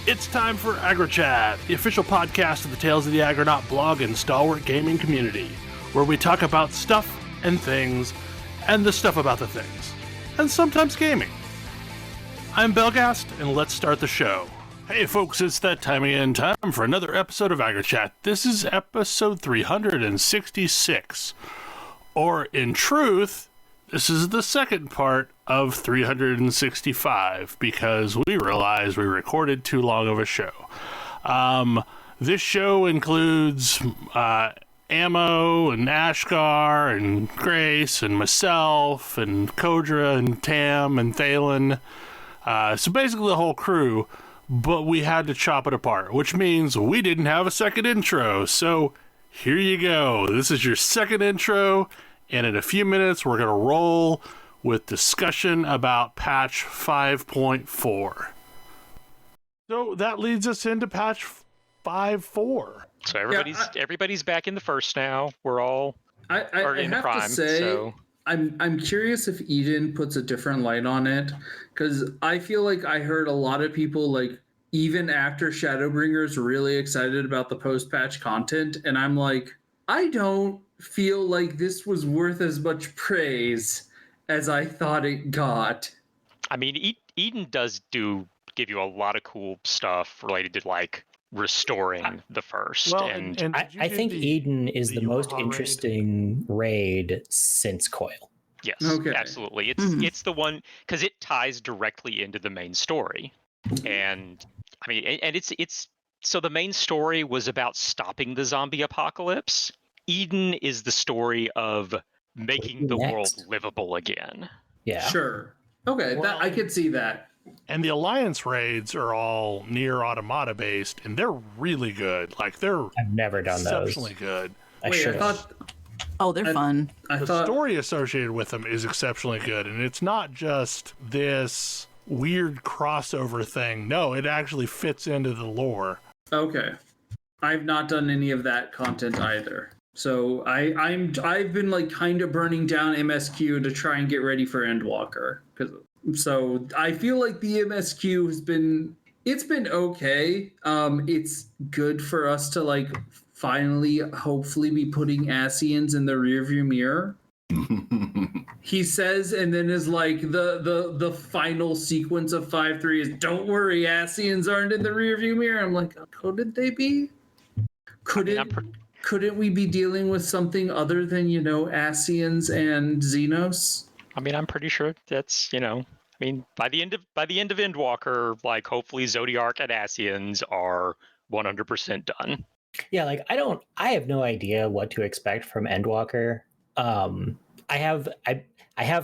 It's time for AggroChat, the official podcast of the Tales of the Aggronaut blog and stalwart gaming community, where we talk about stuff and things, and the stuff about the things, and sometimes gaming. I'm Belgast, and let's start the show. Hey folks, it's that time again, time for another episode of AggroChat. This is episode 366, or in truth, this is the second part of 365 because we realized we recorded too long of a show. This show includes Ammo and Ashgar and Grace and myself and Kodra and Tam and Thalen. So basically the whole crew, but we had to chop it apart, which means we didn't have a second intro. So here you go. This is your second intro. And in a few minutes, we're going to roll with discussion about patch 5.4. So that leads us into patch 5.4. So everybody's back in the first now. We're all in the prime. To say, so I'm curious if Eden puts a different light on it, because I feel like I heard a lot of people, like, even after Shadowbringers, really excited about the post-patch content, and I'm like, I don't feel like this was worth as much praise as I thought it got. I mean, Eden does give you a lot of cool stuff related to, like, restoring the first. Well, and I think Eden is the most interesting raid since Coil. Yes, okay. Absolutely. It's the one, because it ties directly into the main story. And I mean, and it's so the main story was about stopping the zombie apocalypse. Eden is the story of making the world livable again. Yeah. Sure. Okay, well, I could see that. And the Alliance raids are all near Automata based, and they're really good. Like, I've never done those. Exceptionally good. I thought... Oh, they're fun. The story associated with them is exceptionally good, and it's not just this weird crossover thing. No, it actually fits into the lore. Okay. I've not done any of that content either. So I've been, like, kind of burning down MSQ to try and get ready for Endwalker. So I feel like the MSQ has been okay. It's good for us to, like, finally hopefully be putting Ascians in the rearview mirror. He says, and then is like the final sequence of 5.3 is, don't worry, Ascians aren't in the rearview mirror. I'm like, couldn't they be? Couldn't we be dealing with something other than, Ascians and Xenos? I mean, I'm pretty sure that's, I mean, by the end of Endwalker, like, hopefully Zodiark and Ascians are 100% done. Yeah, like, I have no idea what to expect from Endwalker. I have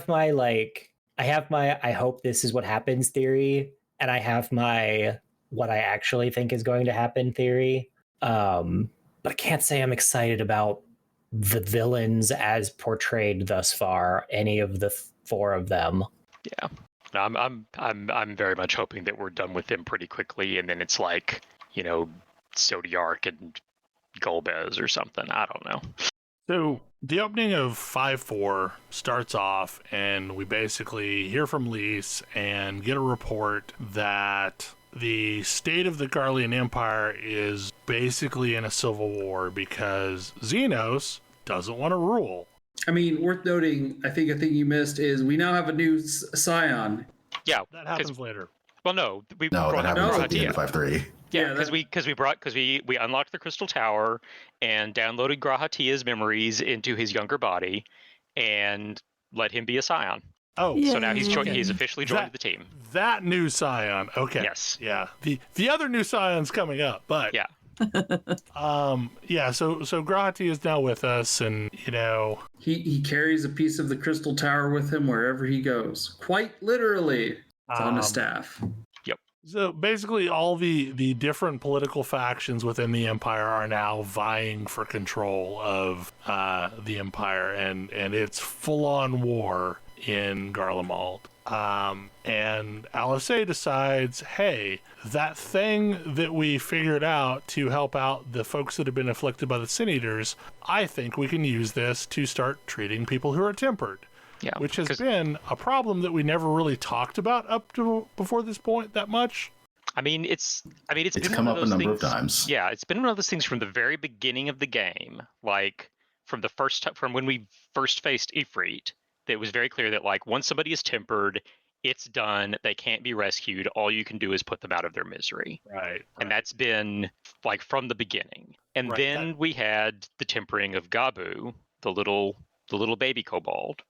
my I hope this is what happens theory, and I have my what I actually think is going to happen theory. But I can't say I'm excited about the villains as portrayed thus far, any of the four of them. Yeah. No, I'm very much hoping that we're done with them pretty quickly, and then it's like, Zodiark and Golbez or something. I don't know. So the opening of 5.4 starts off, and we basically hear from Lise and get a report that the state of the Garlean Empire is basically in a civil war because Xenos doesn't want to rule. I mean, worth noting, I think a thing you missed is we now have a new Scion. Yeah. That happens later. Well, no. That happens at the end of 5.3. Yeah, because we unlocked the Crystal Tower and downloaded Grahatia's memories into his younger body and let him be a Scion. Oh, so now he's officially joined the team. That new Scion, okay. Yes. Yeah. The other new Scion's coming up, but yeah. So Grahati is now with us, and he carries a piece of the Crystal Tower with him wherever he goes. Quite literally. It's on his staff. So basically all the different political factions within the Empire are now vying for control of the Empire, and it's full-on war in Garlemald. And Alisei decides, hey, that thing that we figured out to help out the folks that have been afflicted by the Sin Eaters, I think we can use this to start treating people who are tempered. Yeah, which has been a problem that we never really talked about up to before this point that much. I mean, it's It's been come one up of a those number things, of times. Yeah, it's been one of those things from the very beginning of the game, like from when we first faced Ifrit, that it was very clear that like once somebody is tempered, it's done. They can't be rescued. All you can do is put them out of their misery. Right. And that's been like from the beginning. And then we had the tempering of Gabu, the little baby kobold,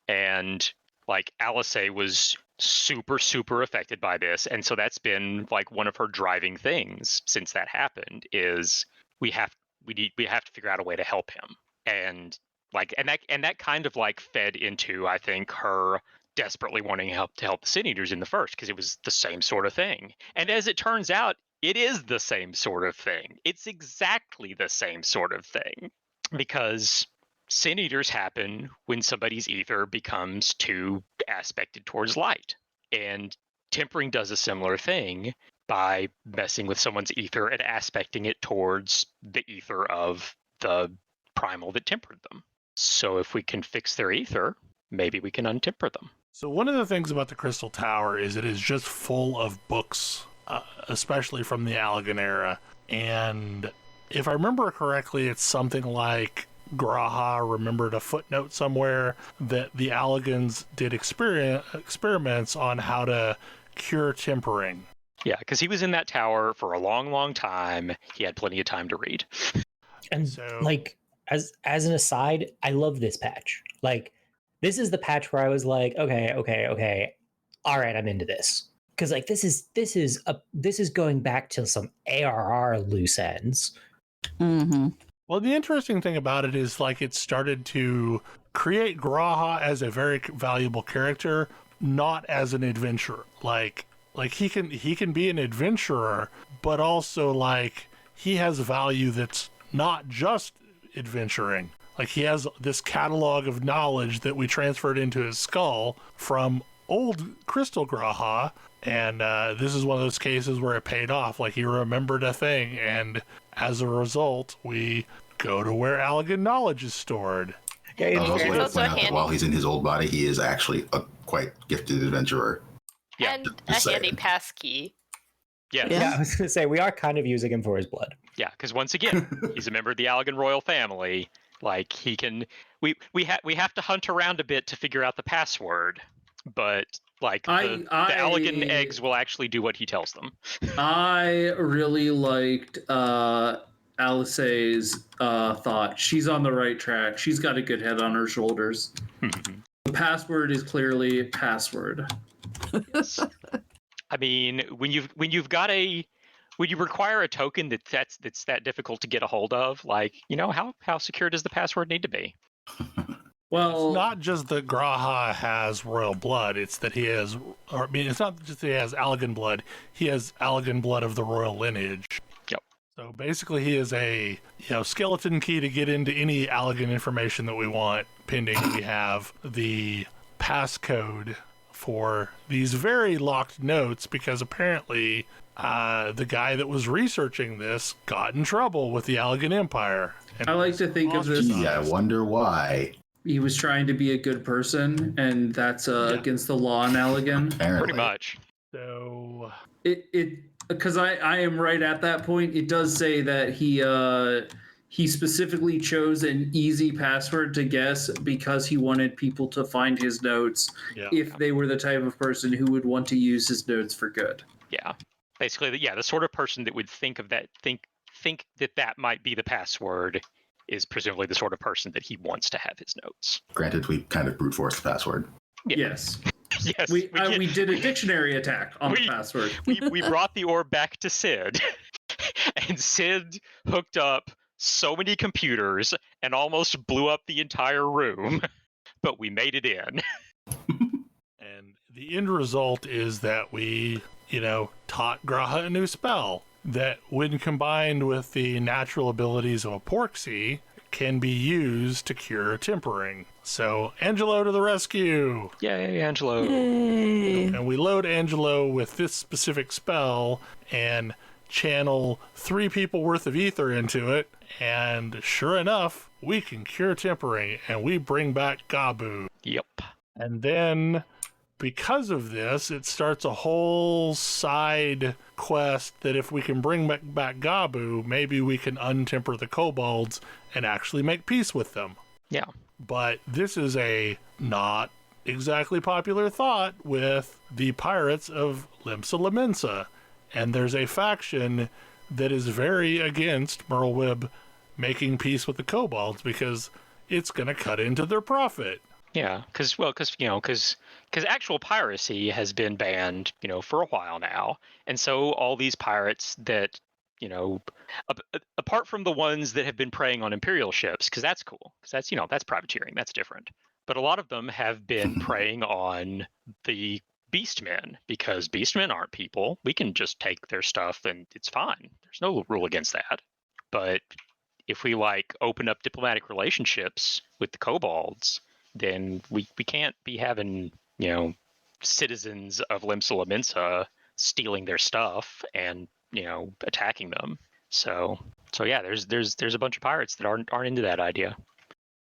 and like Alice was super affected by this, and so that's been like one of her driving things since that happened is we have to figure out a way to help him, and that kind of like fed into, I think, her desperately wanting to help the Sin Eaters in the first, because it was the same sort of thing. And as it turns out, it is the same sort of thing. It's exactly the same sort of thing, because Sin Eaters happen when somebody's ether becomes too aspected towards light. And tempering does a similar thing by messing with someone's ether and aspecting it towards the ether of the primal that tempered them. So if we can fix their ether, maybe we can untemper them. So one of the things about the Crystal Tower is it is just full of books, especially from the Allegan era. And if I remember correctly, it's something like Graha remembered a footnote somewhere that the Allegans did experiments on how to cure tempering. Yeah, because he was in that tower for a long time. He had plenty of time to read. And So, like, as an aside, I love this patch. Like, this is the patch where I was like, okay, all right, I'm into this, because like this is going back to some ARR loose ends. Mm-hmm. well, the interesting thing about it is like it started to create Graha as a very valuable character, not as an adventurer. Like he can be an adventurer, but also like he has value that's not just adventuring. Like he has this catalog of knowledge that we transferred into his skull from old Crystal Graha, and this is one of those cases where it paid off. Like he remembered a thing, and as a result, we go to where Allegan knowledge is stored. Yeah, I was also It's going to also point out that handy. while he's in his old body, he is actually a quite gifted adventurer. Yeah, And a just handy saying. pass key. Yes. Yeah. Yeah, I was gonna say we are kind of using him for his blood. Yeah, because once again, he's a member of the Allegan royal family. Like he can, we have to hunt around a bit to figure out the password, but like the Allegan eggs will actually do what he tells them. I really liked Alice's thought. She's on the right track. She's got a good head on her shoulders. The password is clearly password. Yes. I mean, when you require a token that's that difficult to get a hold of, like, how secure does the password need to be? Well, It's not just that Graha has royal blood, it's that he has, it's not just that he has Allegan blood, he has Allegan blood of the royal lineage. Yep. So basically he is a skeleton key to get into any Allegan information that we want, pending we have the passcode for these very locked notes, because apparently the guy that was researching this got in trouble with the Allegan Empire. I like to think of this. Gee, I wonder why. He was trying to be a good person, and that's against the law in Allegan. Apparently. Pretty much. So Because I am right at that point. It does say that he specifically chose an easy password to guess because he wanted people to find his notes if they were the type of person who would want to use his notes for good. Yeah. Basically, the sort of person that would think of that, think that might be the password, is presumably the sort of person that he wants to have his notes. Granted, we kind of brute forced the password. Yeah. Yes. Yes. We did a dictionary attack on the password. We brought the orb back to Sid, and Sid hooked up so many computers and almost blew up the entire room, but we made it in. And the end result is that we, taught Graha a new spell that, when combined with the natural abilities of a Porksy, can be used to cure tempering. So, Angelo to the rescue! Yay, Angelo. And we load Angelo with this specific spell and channel 3 people worth of ether into it, and sure enough, we can cure tempering, and we bring back Gabu. Yep. And then because of this, it starts a whole side quest that if we can bring back Gabu, maybe we can untemper the kobolds and actually make peace with them. Yeah. But this is a not exactly popular thought with the pirates of Limsa Lominsa. And there's a faction that is very against Merlwyb making peace with the kobolds because it's going to cut into their profit. Yeah, because actual piracy has been banned, for a while now, and so all these pirates that, apart from the ones that have been preying on Imperial ships, because that's cool, because that's privateering, that's different. But a lot of them have been preying on the beastmen, because beastmen aren't people. We can just take their stuff and it's fine. There's no rule against that. But if we open up diplomatic relationships with the kobolds, then we can't be having, citizens of Limsa Lominsa stealing their stuff and, attacking them. So yeah, there's a bunch of pirates that aren't into that idea.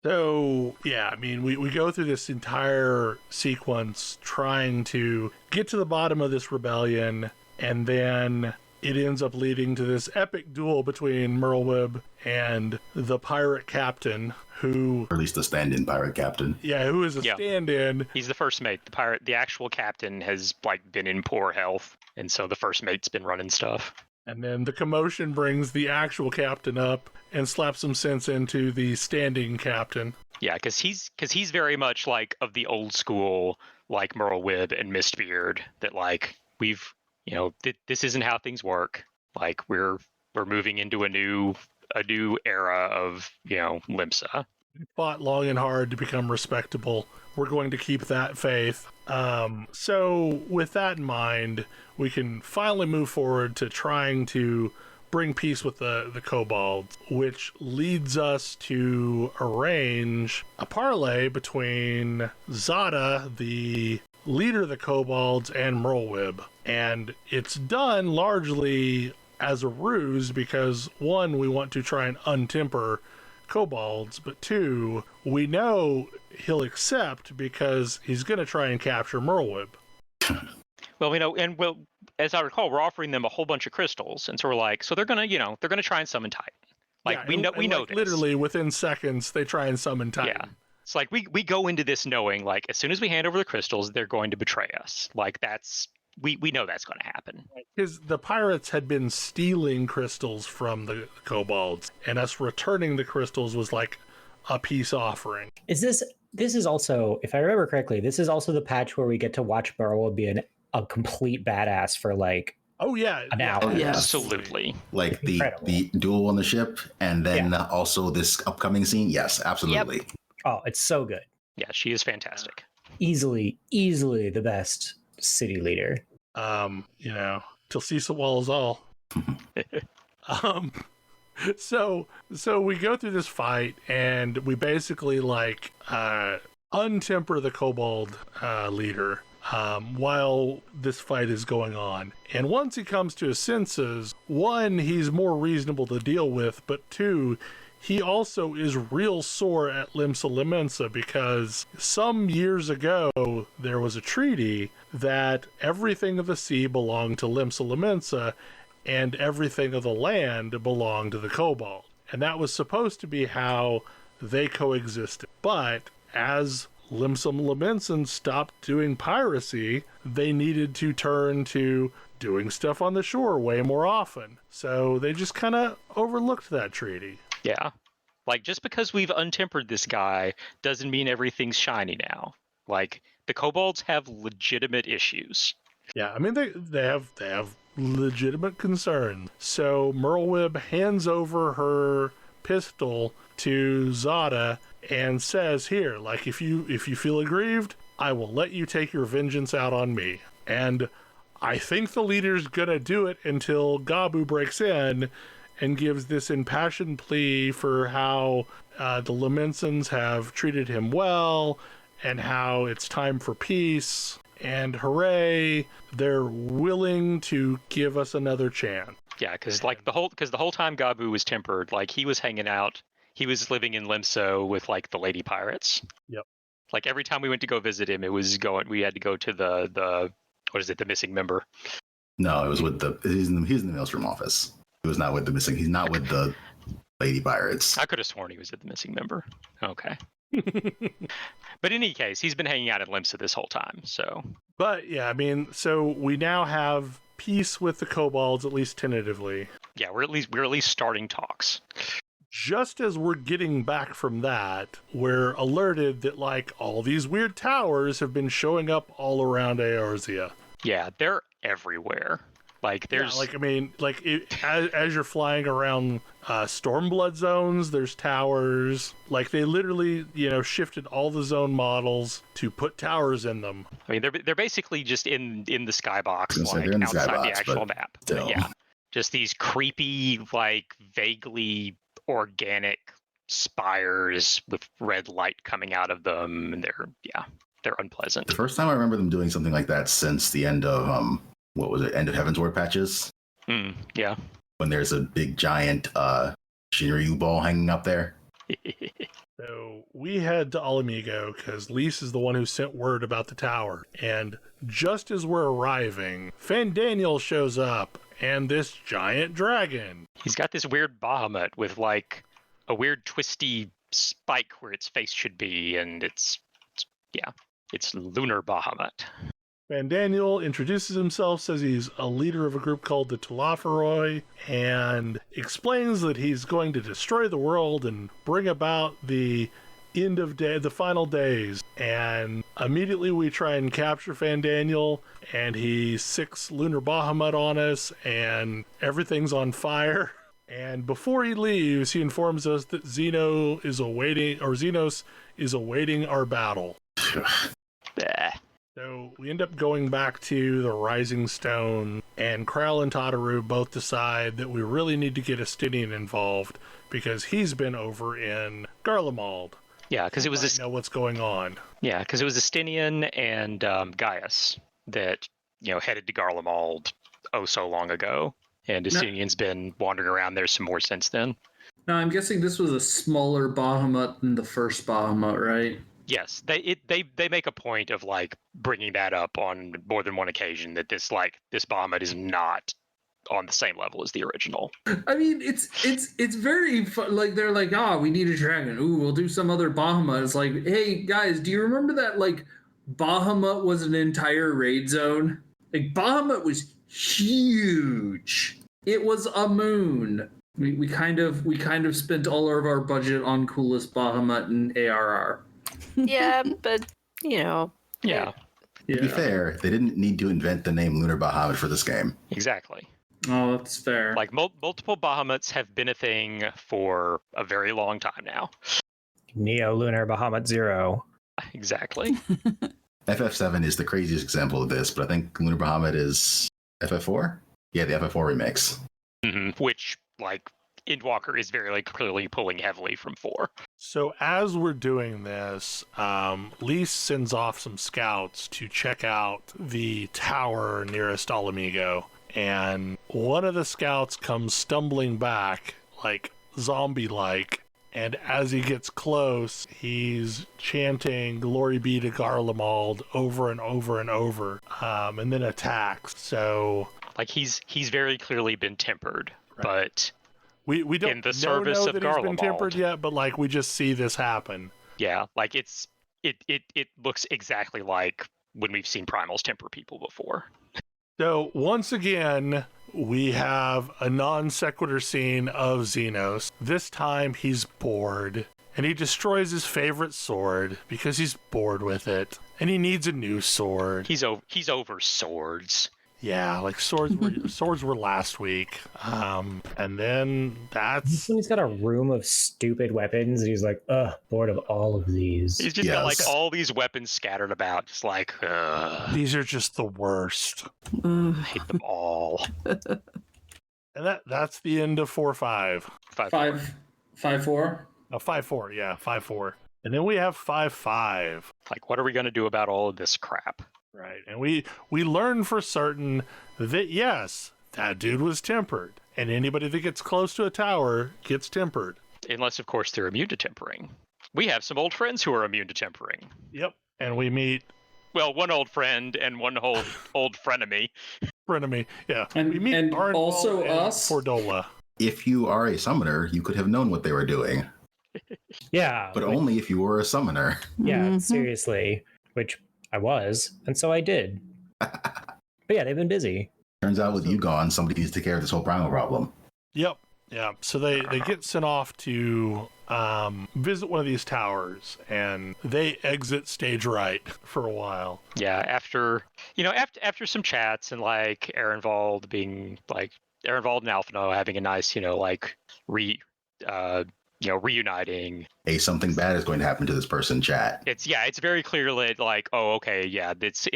So, yeah, I mean, we go through this entire sequence trying to get to the bottom of this rebellion, and then it ends up leading to this epic duel between Merlwyb and the pirate captain, who... Or at least the stand-in pirate captain. Yeah, who is a stand-in. He's the first mate. The actual captain has, been in poor health, and so the first mate's been running stuff. And then the commotion brings the actual captain up and slaps some sense into the standing captain. Yeah, because he's very much of the old school, Merlwyb and Mistbeard, that we've, this isn't how things work. We're moving into a new era of, Limsa. We fought long and hard to become respectable. We're going to keep that faith. So with that in mind, we can finally move forward to trying to bring peace with the kobolds, which leads us to arrange a parley between Zada, the leader of the kobolds, and Merlwyb. And it's done largely as a ruse because, one, we want to try and untemper kobolds, but two, we know he'll accept because he's going to try and capture Merlwyb. Well, as I recall, we're offering them a whole bunch of crystals, and so we're so they're gonna, they're gonna try and summon Titan. We know this. Literally within seconds, they try and summon Titan. Yeah, it's we go into this knowing as soon as we hand over the crystals, they're going to betray us. That's we know that's going to happen. Because the pirates had been stealing crystals from the kobolds, and us returning the crystals was a peace offering. This is also, if I remember correctly, this is also the patch where we get to watch Merlwyb be a complete badass for oh yeah, an hour. Oh, yeah. Absolutely. The duel on the ship, and then also this upcoming scene. Yes, absolutely. Yep. Oh, it's so good. Yeah, she is fantastic. Easily the best city leader. Till Cecil Wall is all. So we go through this fight, and we basically untemper the kobold leader while this fight is going on. And once he comes to his senses, one, he's more reasonable to deal with, but two, he also is real sore at Limsa Lominsa because some years ago there was a treaty that everything of the sea belonged to Limsa Lominsa and everything of the land belonged to the kobold. And that was supposed to be how they coexisted. But as Limsa Lominsans stopped doing piracy, they needed to turn to doing stuff on the shore way more often. So they just kind of overlooked that treaty. Yeah. Just because we've untempered this guy doesn't mean everything's shiny now. The kobolds have legitimate issues. Yeah, I mean, they have legitimate concerns. So Merlwyb hands over her pistol to Zada and says, here, if you feel aggrieved, I will let you take your vengeance out on me. And I think the leader's gonna do it until Gabu breaks in and gives this impassioned plea for how the Lominsans have treated him well and how it's time for peace. And hooray, they're willing to give us another chance. Yeah, because the whole time Gabu was tempered, he was hanging out, he was living in Limso with the lady pirates. Yep. Like every time we went to go visit him, we had to go to the what is it, the missing member. No, it was with he's in the maelstrom office. He was not with the missing. He's not with the lady pirates. I could have sworn he was at the missing member. Okay. But in any case, he's been hanging out at Limsa this whole time. So. But yeah, I mean, so we now have peace with the kobolds, at least tentatively. Yeah, we're at least starting talks. Just as we're getting back from that, we're alerted that like all these weird towers have been showing up all around Eorzea. Yeah, they're everywhere. Like there's as you're flying around Stormblood zones, there's towers. Like they literally, shifted all the zone models to put towers in them. I mean, they're basically just in the skybox, Like like outside skybox, the actual map. still. Yeah, just these creepy, like vaguely organic spires with red light coming out of them, and they're unpleasant. The first time I remember them doing something like that since the end of what was it? End of Heavensward patches. Yeah. When there's a big giant Shinryu ball hanging up there. So we head to Alamigo because Lise is the one who sent word about the tower. And just as we're arriving, Fandaniel shows up and this giant dragon. He's got this weird Bahamut with like a weird twisty spike where its face should be, and it's Lunar Bahamut. Fandaniel introduces himself, says he's a leader of a group called the Tulaferoi, and explains that he's going to destroy the world and bring about the final days. And immediately we try and capture Fandaniel, and he sicks Lunar Bahamut on us, and everything's on fire. And before he leaves, he informs us that Xenos is awaiting our battle. Bleh. So we end up going back to the Rising Stone, and Kral and Tataru both decide that we really need to get Estinian involved because he's been over in Garlemald. Yeah, because it was know what's going on. Yeah, because it was Estinian and Gaius that headed to Garlemald so long ago, and Estinian's been wandering around there some more since then. Now I'm guessing this was a smaller Bahamut than the first Bahamut, right? Yes, they make a point of like bringing that up on more than one occasion, that this Bahamut is not on the same level as the original. I mean, it's very fun. Like they're like, we need a dragon. Ooh, we'll do some other Bahamut. It's like, hey guys, do you remember that like Bahamut was an entire raid zone? Like Bahamut was huge. It was a moon. We kind of spent all of our budget on coolest Bahamut and ARR. Yeah, but Yeah. To be fair, they didn't need to invent the name Lunar Bahamut for this game. Exactly. Oh, that's fair. Like multiple Bahamuts have been a thing for a very long time now. Neo Lunar Bahamut 0. Exactly. FF7 is the craziest example of this, but I think Lunar Bahamut is FF4? Yeah, the FF4 remix. Which, like, Endwalker is very clearly pulling heavily from 4. So as we're doing this, Lise sends off some scouts to check out the tower nearest Alamigo, and one of the scouts comes stumbling back, like zombie-like, and as he gets close, he's chanting "Glory be to Garlemald" over and over and over, and then attacks. So, like, he's very clearly been tempered, right. But we don't in the service know of that he's been Garlemald. tempered yet, but like we just see this happen. Yeah, like it looks exactly like when we've seen primals temper people before. So once again, we have a non sequitur scene of Xenos. This time he's bored, and he destroys his favorite sword because he's bored with it, and he needs a new sword. He's over swords. Yeah, like swords were last week. And then that's He's got a room of stupid weapons, and he's like, bored of all of these. He's just got like all these weapons scattered about, just like, these are just the worst. I hate them all. And that's the end of 4-5. 5-4. 5-4, yeah, 5-4. And then we have 5-5. Like, what are we gonna do about all of this crap? Right, and we learn for certain that yes, that dude was tempered, and anybody that gets close to a tower gets tempered. Unless, of course, they're immune to tempering. We have some old friends who are immune to tempering. Yep. And we meet Well, one old friend and one old frenemy. Frenemy. Yeah. And- we meet and Arnwald also and us. Fordola. If you are a summoner, you could have known what they were doing, Yeah. but only if you were a summoner. Yeah, Mhm. seriously. Which I was, and so I did. But yeah, they've been busy. Turns out with you gone, somebody needs to take care of this whole primal problem. Yep. Yeah. So they get sent off to visit one of these towers, and they exit stage right for a while. Yeah, after some chats and like Ehrenwald being like Ehrenwald and Alphino having a nice, reuniting. Hey, something bad is going to happen to this person, chat. It's very clear that like, oh, okay, yeah, it's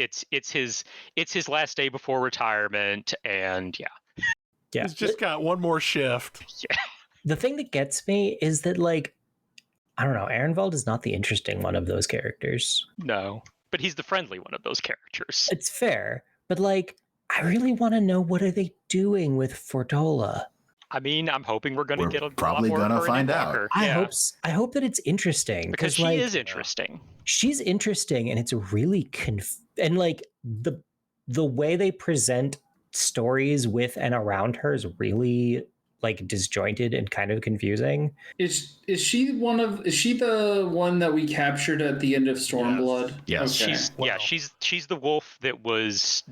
his last day before retirement, and yeah. Yeah. He's just got one more shift. The thing that gets me is that, like, I don't know, Ehrenwald is not the interesting one of those characters. No, but he's the friendly one of those characters. It's fair, but like, I really want to know, what are they doing with Fordola? I mean, I'm hoping we're going to We're get a probably lot more gonna of her find in out. Endwalker. I Yeah, I hope that it's interesting, because she like, is interesting. she's interesting, and it's really and like the way they present stories with and around her is really like disjointed and kind of confusing. Is she the one that we captured at the end of Stormblood? Yes. Okay. Well- She's the wolf that Xenos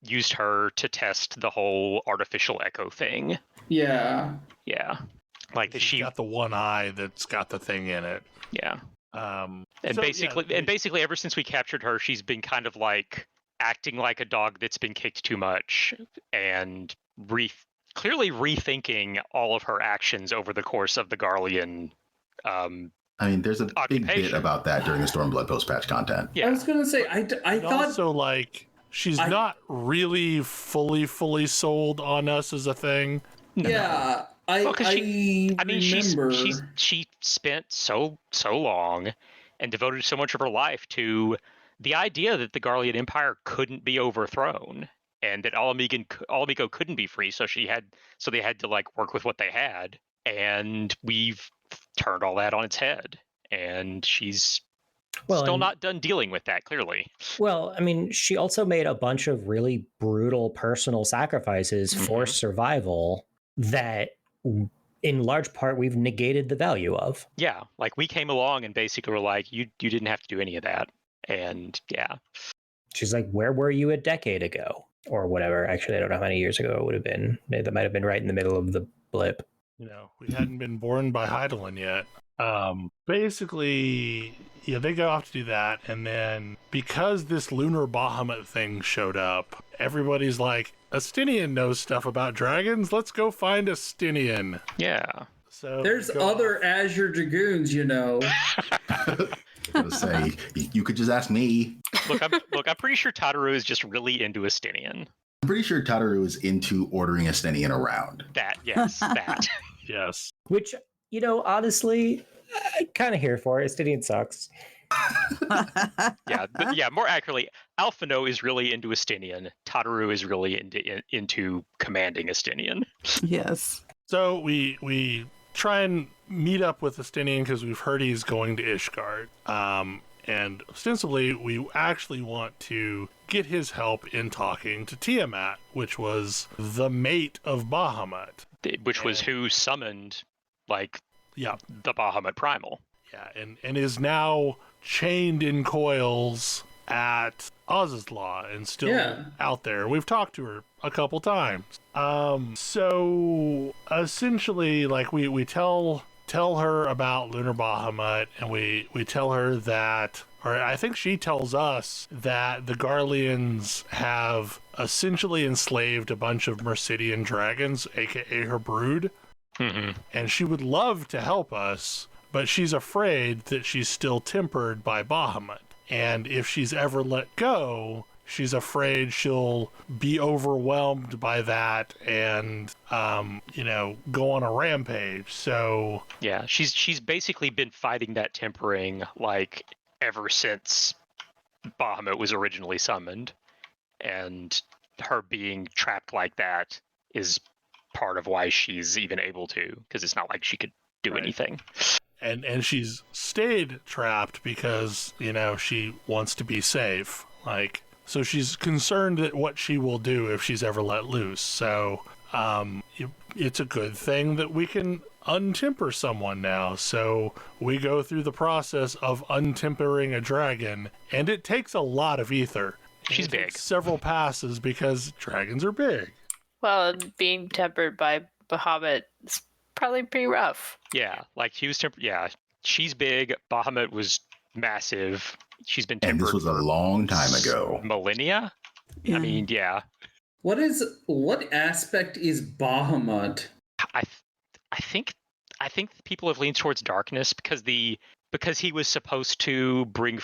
used her to test the whole artificial echo thing. Yeah. Yeah, like She's got the one eye that's got the thing in it. yeah. And Basically ever since we captured her, she's been kind of like acting like a dog that's been kicked too much, and clearly rethinking all of her actions over the course of the Garlean. I mean, there's a big bit Occupation. about that during the Stormblood post-patch content. Yeah, I was gonna say I And thought also, like, she's not really fully sold on us as a thing. yeah. Well, 'cause I mean, remember. she spent so long and devoted so much of her life to the idea that the Garlean Empire couldn't be overthrown and that Alamigo couldn't be free. So they had to like work with what they had, and we've turned all that on its head. And she's still not done dealing with that. Clearly. Well, I mean, she also made a bunch of really brutal personal sacrifices for survival that, in large part, we've negated the value of. Yeah, like we came along and basically were like, you didn't have to do any of that. And yeah. She's like, where were you a decade ago? Or whatever. Actually, I don't know how many years ago it would have been. That might have been right in the middle of the blip. You know, we hadn't been born by Heidelin yet. Basically, yeah, they go off to do that, and then because this lunar Bahamut thing showed up, everybody's like, Astinian knows stuff about dragons. Let's go find Astinian. Yeah. So There's go other Azure Dragoons, you know. I was gonna say, you could just ask me. Look, I'm pretty sure Tataru is just really into Astinian. I'm pretty sure Tataru is into ordering Estenian around. That, yes, that. Yes. Which, you know, honestly, I'm kind of here for it. Estidian sucks. Yeah, more accurately, Alphino is really into Astinian. Tataru is really into commanding Astinian. Yes. So we try and meet up with Astinian because we've heard he's going to Ishgard. And ostensibly, we actually want to get his help in talking to Tiamat, which was the mate of Bahamut. Which was who summoned, like, Yeah, the Bahamut Primal. yeah, and is now chained in coils at Ozslaw and still out there. We've talked to her a couple times. So essentially, like, we tell her about Lunar Bahamut, and we tell her that, or I think she tells us that the Garleans have essentially enslaved a bunch of Mercidian dragons, aka her brood, and she would love to help us, but she's afraid that she's still tempered by Bahamut. And if she's ever let go, she's afraid she'll be overwhelmed by that and, go on a rampage. So Yeah, she's basically been fighting that tempering, like, ever since Bahamut was originally summoned. And her being trapped like that is part of why she's even able to, because it's not like she could do anything. And she's stayed trapped because, she wants to be safe. So she's concerned that what she will do if she's ever let loose. So it's a good thing that we can untemper someone now. So we go through the process of untempering a dragon, and it takes a lot of ether. She's big. Several passes because dragons are big. Well, being tempered by Bahamut is probably pretty rough. Yeah, she was tempered. Yeah, she's big. Bahamut was massive. She's been tempered. And this was a long time ago. Millennia? I mean, yeah. What aspect is Bahamut? I think people have leaned towards darkness because he was supposed to bring,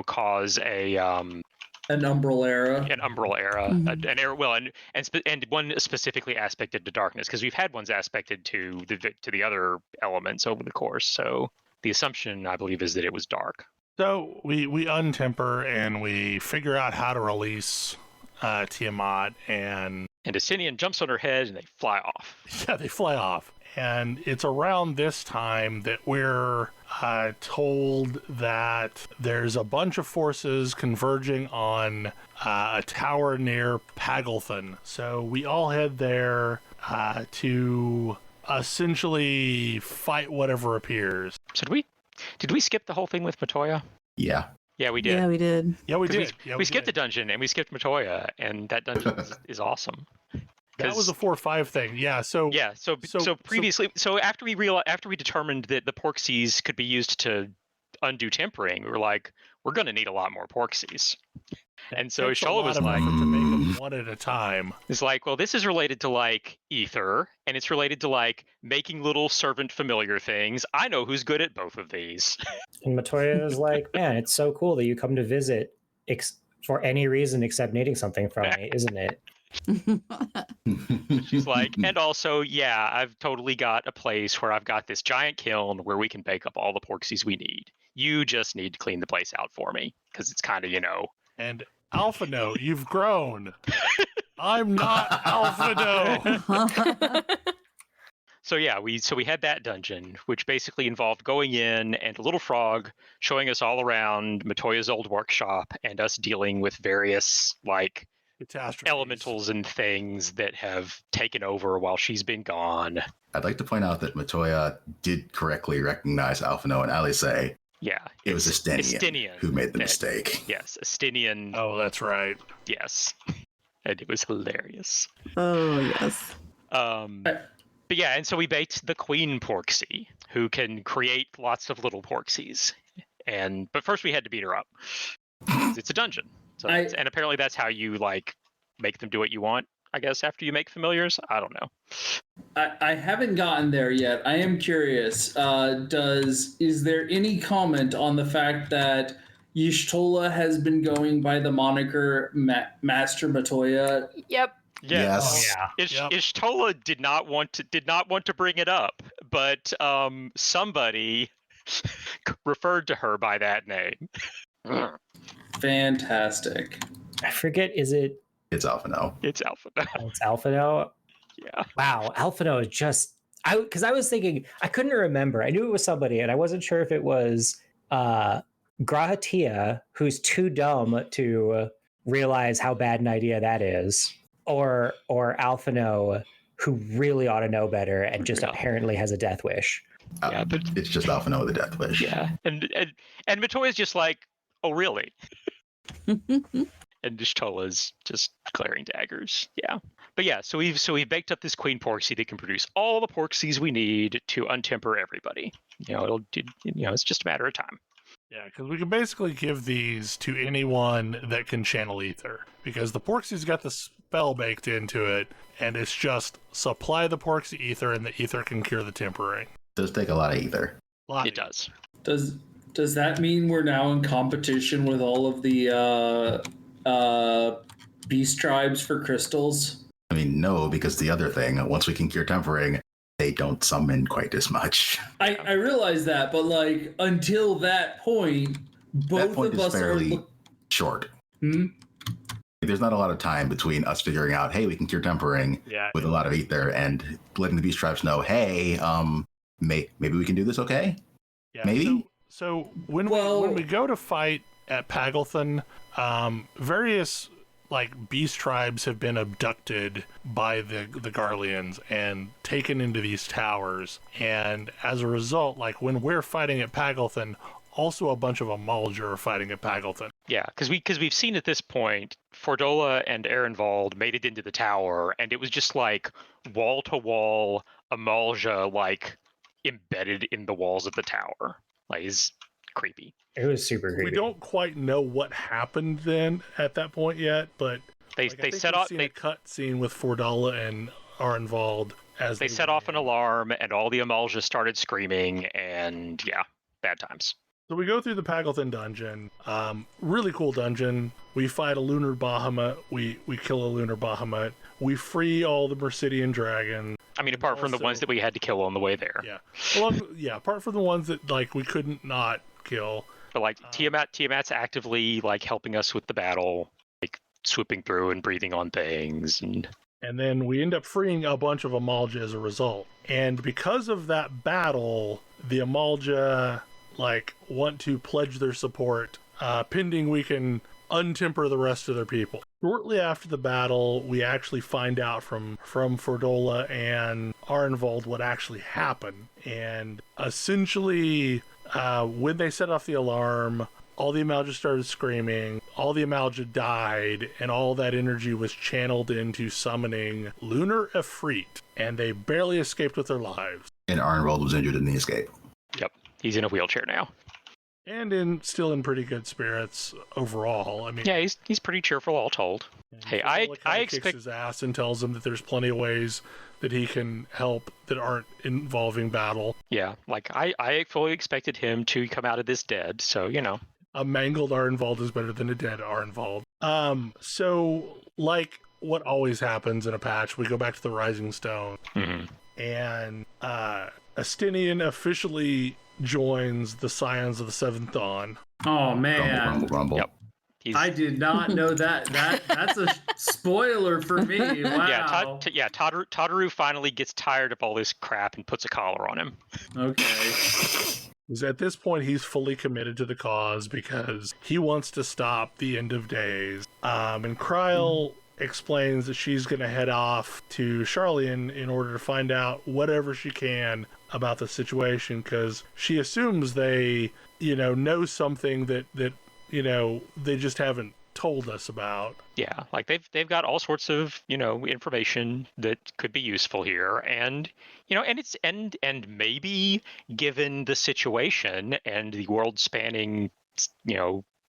cause an umbral era. An umbral era, an era. Well, and one specifically aspected to darkness, because we've had ones aspected to the other elements over the course. So the assumption, I believe, is that it was dark. So we untemper and we figure out how to release Tiamat, and Asinian jumps on her head and they fly off. Yeah, they fly off. And it's around this time that we're told that there's a bunch of forces converging on a tower near Pagelthon. So we all head there to essentially fight whatever appears. So did we skip the whole thing with Matoya? Yeah. Yeah, we did. Yeah, we did. Yeah, we did. We skipped the dungeon and we skipped Matoya, and that dungeon is awesome. That was a 4-5 thing. Yeah. So previously, after we determined that the Porxies could be used to undo tempering, we were like, we're going to need a lot more Porxies. And so Shola was like, to make them one at a time. It's like, well, this is related to ether, and it's related to making little servant familiar things. I know who's good at both of these. And Matoya is like, man, it's so cool that you come to visit for any reason except needing something from me, isn't it? She's like, and also, yeah, I've totally got a place where I've got this giant kiln where we can bake up all the Porxies we need. You just need to clean the place out for me, because it's kind of, And Alphino, you've grown. I'm not Alphino. So yeah, we had that dungeon, which basically involved going in and a little frog showing us all around Matoya's old workshop and us dealing with various elementals and things that have taken over while she's been gone. I'd like to point out that Matoya did correctly recognize Alphino and Alice. Yeah. It was Estinian who made the mistake. Yes, Estinian. Oh, that's right. Yes. And it was hilarious. Oh, yes. But yeah, and so we baked the Queen Porxie, who can create lots of little Porxies. But first we had to beat her up. It's a dungeon. So and apparently that's how you make them do what you want, I guess, after you make familiars. I don't know. I haven't gotten there yet. I am curious. Is there any comment on the fact that Y'shtola has been going by the moniker Master Matoya? Yep. Yes. Y'shtola did not want to bring it up, but somebody referred to her by that name. Fantastic. I forget, is it? It's Alphino. It's Alphino. Oh, it's Alphino? Yeah. Wow, Alphino is just... Because I was thinking, I couldn't remember. I knew it was somebody, and I wasn't sure if it was Grahatia, who's too dumb to realize how bad an idea that is, or Alphino, who really ought to know better and just apparently has a death wish. Yeah, but it's just Alphino with a death wish. Yeah, and Matoya's just like, oh really? And Y'shtola's just glaring daggers. Yeah, but yeah, so we've baked up this Queen Porxie that can produce all the Porxies we need to untemper everybody. It's just a matter of time. Yeah, because we can basically give these to anyone that can channel ether, because the Porxie's got the spell baked into it, and it's just supply the Porxie ether, and the ether can cure the tempering. It does take a lot of ether. It does. Does that mean we're now in competition with all of the beast tribes for crystals? I mean, no, because the other thing, once we can cure tempering, they don't summon quite as much. I realize that, but until that point, both of us is fairly short. There's not a lot of time between us figuring out, hey, we can cure tempering with a lot of ether, and letting the beast tribes know, hey, maybe we can do this, okay? Yeah, Maybe? So when Well- we go to fight at Pagelthon, various like beast tribes have been abducted by the Garleans and taken into these towers, and as a result, like when we're fighting at Pagelthon, also a bunch of Amalja are fighting at Pagelthon. Yeah, because we've seen at this point, Fordola and Ehrenwald made it into the tower, and it was just like wall to wall Amalja like embedded in the walls of the tower. Like, is creepy. It was super creepy. We don't quite know what happened then at that point yet, but They like, I think set we've off seen a cut scene with Fordola and Arenvald as they set off an alarm, and all the Amalja started screaming, and yeah, bad times. So we go through the Pagelthon dungeon. Really cool dungeon. We fight a lunar Bahamut. We kill a lunar Bahamut. We free all the Mercidian dragons. I mean, apart from the ones that we had to kill on the way there. Yeah. Well, yeah, apart from the ones that like we couldn't not kill. But like Tiamat's actively like helping us with the battle, like swooping through and breathing on things, and then we end up freeing a bunch of Amalja as a result. And because of that battle, the Amalja like want to pledge their support, pending we can untemper the rest of their people. Shortly after the battle, we actually find out from Fordola and Arenvald what actually happened. And essentially, when they set off the alarm, all the Amalja started screaming, all the Amalja died, and all that energy was channeled into summoning Lunar Efreet, and they barely escaped with their lives. And Arnwald was injured in the escape. yep, he's in a wheelchair now. And still in pretty good spirits overall. I mean, Yeah, he's pretty cheerful, all told. Hey, I kicks expect his ass and tells him that there's plenty of ways that he can help that aren't involving battle. yeah, like I fully expected him to come out of this dead, so you know. A mangled Arenvald is better than a dead Arenvald. So like what always happens in a patch, we go back to the Rising Stone, and Astinian officially joins the Scions of the Seventh Dawn. Oh man, Rumble. Yep. I did not know that. That's a spoiler for me. Wow. Yeah, Tadaru finally gets tired of all this crap and puts a collar on him. Okay. Is at this point he's fully committed to the cause because he wants to stop the end of days. And Kryl explains that she's going to head off to Charlian in order to find out whatever she can about the situation, because she assumes they, know something that they just haven't told us about. Yeah, like they've got all sorts of, information that could be useful here, and and maybe given the situation and the world spanning,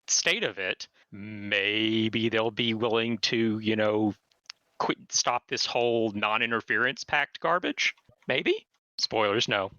state of it, maybe they'll be willing to, stop this whole non-interference pact garbage. Maybe. Spoilers, no.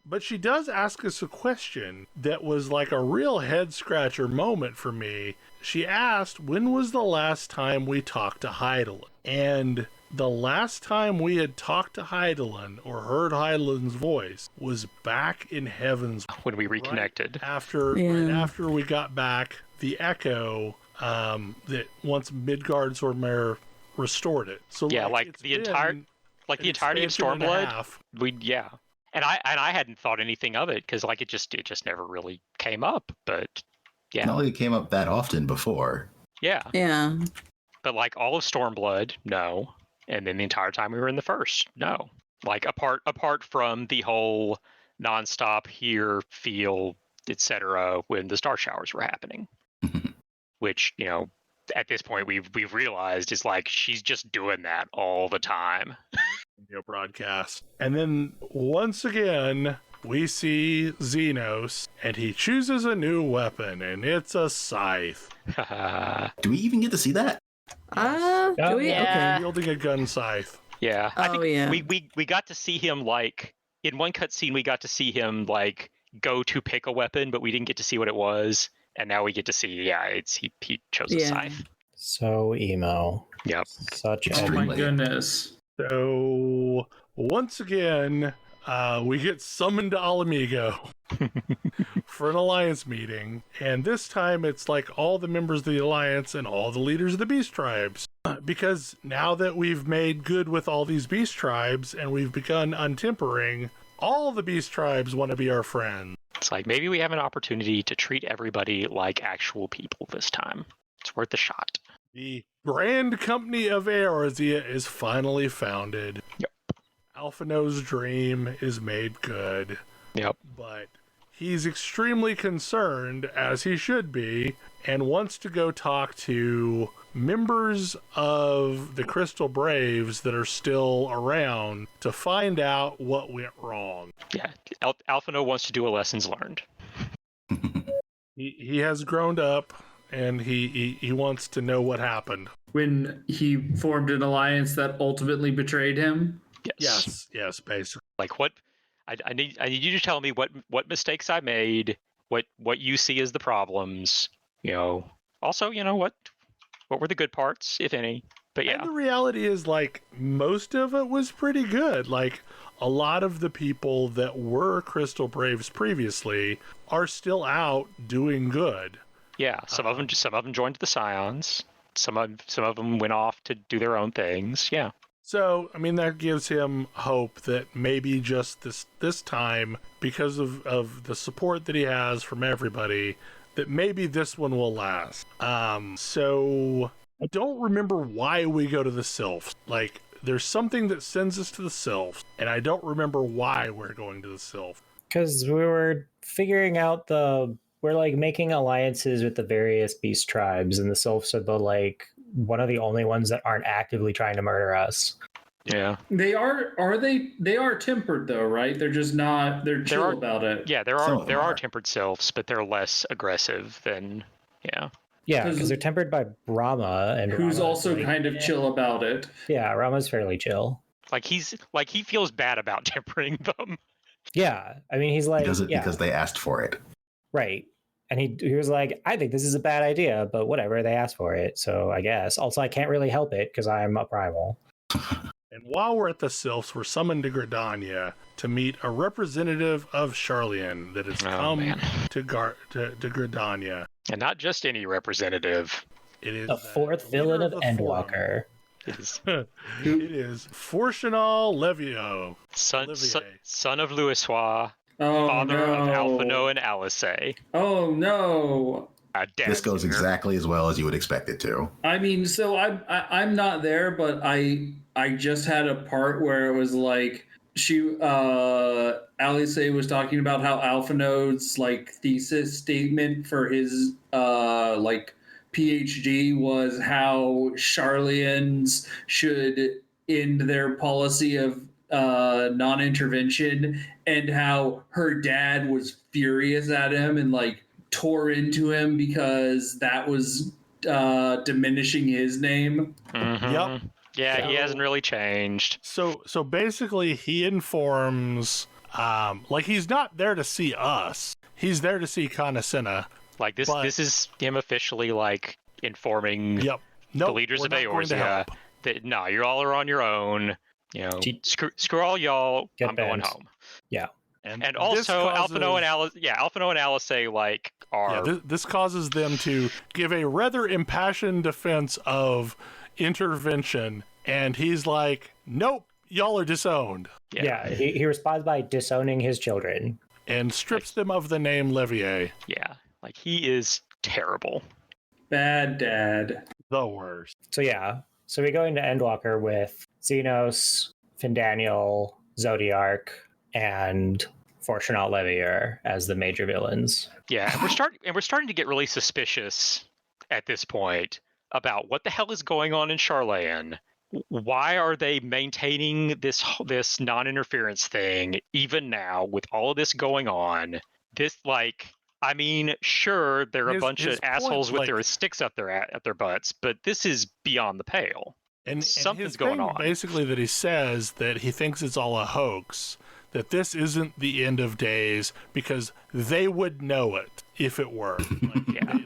But she does ask us a question that was like a real head-scratcher moment for me. She asked, when was the last time we talked to Hydaelyn? And the last time we had talked to Hydaelyn or heard Hydaelyn's voice was back in Heaven's when we reconnected. Right after we got back the Echo that once Midgard Swordmare restored it. So yeah, like the entirety of Stormblood. And I hadn't thought anything of it because it just never really came up. But yeah, Not like it came up that often before. Yeah. Yeah. But all of Stormblood, no. And then the entire time we were in the first, no. Apart from the whole nonstop hear, feel, etc. when the star showers were happening, which at this point we've realized is she's just doing that all the time. Broadcast. And then once again we see Xenos, and he chooses a new weapon, and it's a scythe. Do we even get to see that? Do we? Yeah. Okay. Wielding a gun scythe. Yeah. I think yeah. we got to see him in one cutscene we got to see him go to pick a weapon, but we didn't get to see what it was. And now we get to see, he chose a scythe. So emo. Yep. Such Oh my goodness. So once again, we get summoned to Alamigo for an alliance meeting, and this time it's all the members of the alliance and all the leaders of the beast tribes, because now that we've made good with all these beast tribes and we've begun untempering, all the beast tribes want to be our friends. It's like, maybe we have an opportunity to treat everybody like actual people this time. It's worth a shot. The Grand Company of Eorzea is finally founded. Yep. Alphino's dream is made good. Yep. But he's extremely concerned, as he should be, and wants to go talk to members of the Crystal Braves that are still around to find out what went wrong. Yeah, Alphino wants to do a lessons learned. He has grown up, and he wants to know what happened. When he formed an alliance that ultimately betrayed him? Yes, basically. Like, what? I need you to tell me what mistakes I made, what you see as the problems. Also, what were the good parts, if any? But yeah. And the reality is, like, most of it was pretty good. Like, a lot of the people that were Crystal Braves previously are still out doing good. Yeah, some of them joined the Scions. Some of them went off to do their own things. Yeah. So, I mean, that gives him hope that maybe just this time, because of the support that he has from everybody, that maybe this one will last. So I don't remember why we go to the Sylphs. Like, there's something that sends us to the Sylphs, and I don't remember why we're going to the Sylphs. Because we were figuring out we're like making alliances with the various beast tribes, and the Sylphs are one of the only ones that aren't actively trying to murder us. Yeah. They are tempered though, right? They're just not, they're chill about it. Yeah, there are tempered sylphs, but they're less aggressive than, yeah. Yeah, because they're tempered by Rama, and who's Rama's also kind of chill about it. Yeah, Rama's fairly chill. He feels bad about tempering them. Yeah, I mean, he's like, he does it because they asked for it. Right. And he was like, I think this is a bad idea, but whatever, they asked for it, so I guess. Also, I can't really help it because I'm a primal. And while we're at the Sylphs, we're summoned to Gridania to meet a representative of Sharlayan that has come to Gridania. And not just any representative. It is the fourth villain of Endwalker. It is Fortunal Levio. Son of Louisois. Oh, father of Alphino and Alice. Oh no. This goes exactly as well as you would expect it to. I mean, so I'm not there, but I just had a part where it was like Alice was talking about how Alphino's like thesis statement for his PhD was how Sharlayans should end their policy of non-intervention, and how her dad was furious at him and like tore into him because that was diminishing his name. Mm-hmm. Yep. Yeah, he hasn't really changed. So basically he informs, he's not there to see us. He's there to see Kanasena. Like this is him officially like informing the leaders of Eorzea that you all are on your own. Screw all y'all. I'm going home. Yeah. And also Alphino and Alice are... Yeah, this causes them to give a rather impassioned defense of intervention, and he's like, nope, y'all are disowned. Yeah, he responds by disowning his children. And strips them of the name Levier. Yeah, he is terrible. Bad dad. The worst. So we go into Endwalker with Xenos, Findaniel, Zodiark, and Fortunat Levier as the major villains. Yeah, and we're starting to get really suspicious at this point about what the hell is going on in Sharlayan. Why are they maintaining this non-interference thing even now with all of this going on? Sure, they're a bunch of assholes with their sticks up at their butts, but this is beyond the pale. And something's going on. Basically, that he says that he thinks it's all a hoax, that this isn't the end of days because they would know it if it were.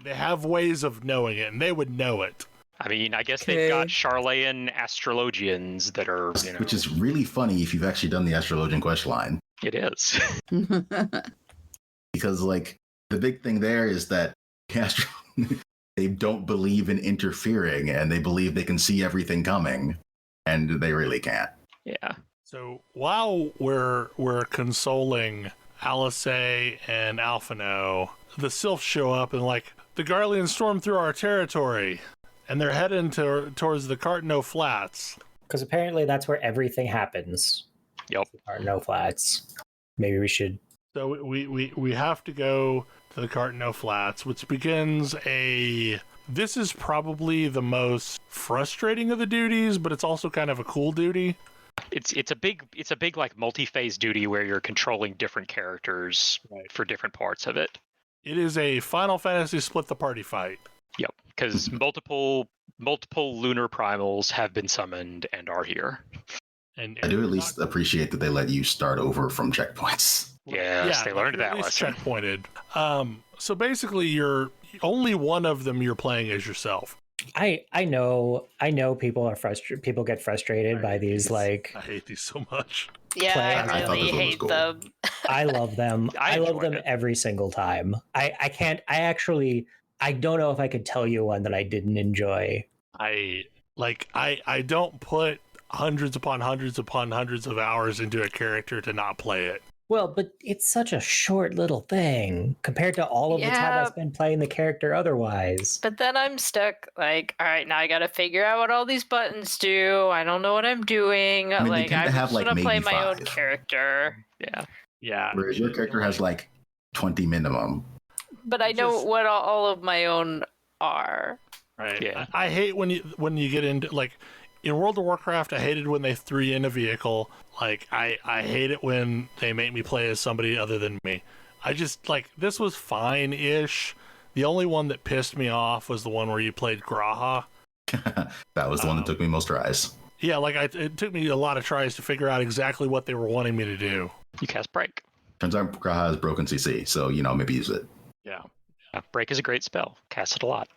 They have ways of knowing it, and they would know it. I mean, I guess they've got Sharlayan astrologians that are, Which is really funny if you've actually done the astrologian quest line. It is. Because, the big thing there is that they don't believe in interfering, and they believe they can see everything coming, and they really can't. Yeah. So while we're consoling Alice and Alphino, the Sylphs show up and like, the Garleans storm through our territory, and they're heading towards the Cartno Flats. Because apparently that's where everything happens. Yep. Cartno Flats. Maybe we should. So we have to go to the Cartno Flats, which begins this is probably the most frustrating of the duties, but it's also kind of a cool duty. It's a big like multi-phase duty where you're controlling different characters for different parts of it. It is a Final Fantasy split the party fight. Yep, because multiple lunar primals have been summoned and are here. And I do at least appreciate that they let you start over from checkpoints. Yes, they learned that lesson. Checkpointed. So basically, you're only one of them you're playing as yourself. I know people are frustrated. People get frustrated by these like. I hate these so much. Yeah, I I really hate them. I love them. I love them it. every single time. I can't. I don't know if I could tell you one that I didn't enjoy. I don't put hundreds upon hundreds upon hundreds of hours into a character to not play it. Well, but it's such a short little thing compared to all of the time I spend playing the character otherwise. But then I'm stuck, like, all right, now I gotta figure out what all these buttons do. I don't know what I'm doing. I mean, like, I just want to play my own 5. character. Yeah. Whereas your character has like 20 minimum. But I know what all of my own are. Right. Yeah. I hate when you get into like in World of Warcraft. I hated when they threw you in a vehicle. Like I hate it when they make me play as somebody other than me. I just like this was fine-ish. The only one that pissed me off was the one where you played Graha. That was the one that took me most tries. Yeah, like it took me a lot of tries to figure out exactly what they were wanting me to do. You cast Break. Turns out Graha has broken CC, so maybe use it. Yeah. Break is a great spell. Cast it a lot.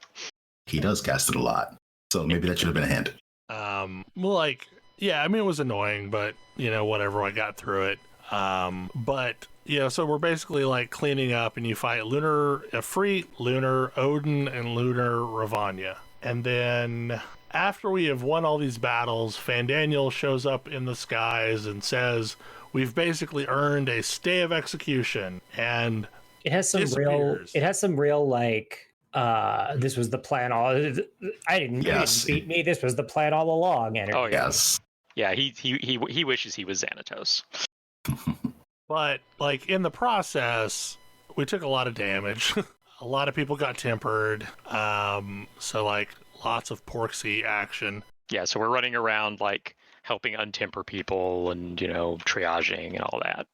He does cast it a lot, so maybe that should have been a hint. Well, like, yeah, I mean, it was annoying, but, whatever, I got through it. But, so we're basically, like, cleaning up, and you fight Lunar Efreet, Lunar Odin, and Lunar Ravanya. And then, after we have won all these battles, Fandaniel shows up in the skies and says, we've basically earned a stay of execution, and it has some real, like, this was the plan I didn't beat me. This was the plan all along. Energy. Oh yes. Yeah, he wishes he was Xanatos. But like in the process, we took a lot of damage. A lot of people got tempered. So like lots of Porksy action. Yeah, so we're running around like helping untemper people and triaging and all that.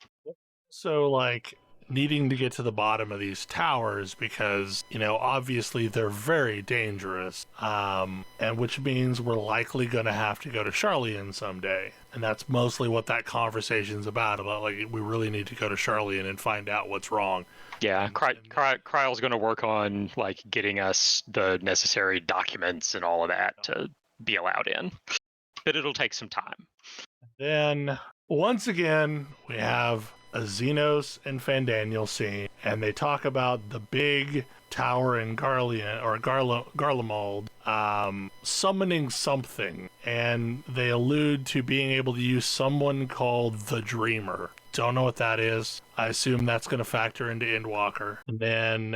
So like needing to get to the bottom of these towers because, obviously they're very dangerous. And which means we're likely going to have to go to Charlian someday. And that's mostly what that conversation's about like, we really need to go to Charlian and find out what's wrong. Yeah, Kryle's going to work on, like, getting us the necessary documents and all of that to be allowed in. But it'll take some time. Then, once again, we have a Xenos and Fandaniel scene, and they talk about the big tower in Garlemald summoning something, and they allude to being able to use someone called the Dreamer. Don't know what that is. I assume that's going to factor into Endwalker. And then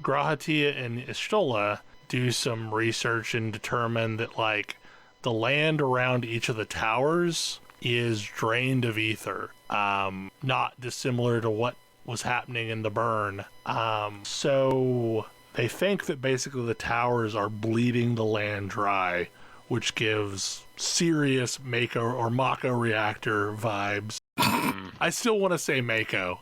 Grahatia and Ishtola do some research and determine that like the land around each of the towers is drained of ether, not dissimilar to what was happening in the burn. So they think that basically the towers are bleeding the land dry, which gives serious Mako or Mako reactor vibes. I still want to say Mako.